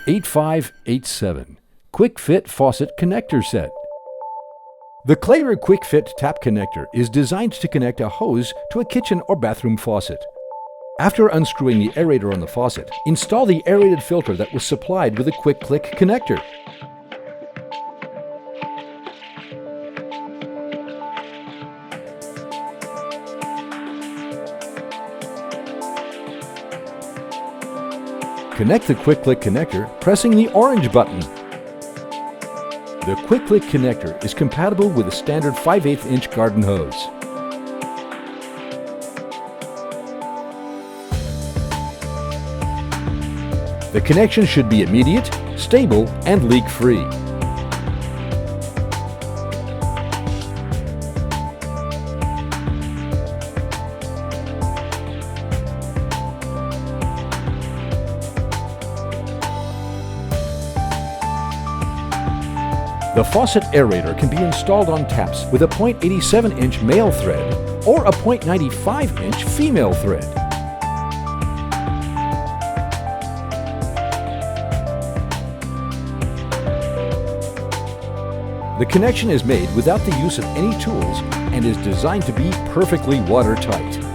8587 Quick Fit Faucet Connector Set. The Clarer Quick Fit Tap Connector is designed to connect a hose to a kitchen or bathroom faucet. After unscrewing the aerator on the faucet, install the aerated filter that was supplied with a quick click connector. Connect the quick click connector pressing the orange button. The quick click connector is compatible with a standard 5/8 inch garden hose. The connection should be immediate, stable, and leak-free. The faucet aerator can be installed on taps with a 0.87 inch male thread or a 0.95 inch female thread. The connection is made without the use of any tools and is designed to be perfectly watertight.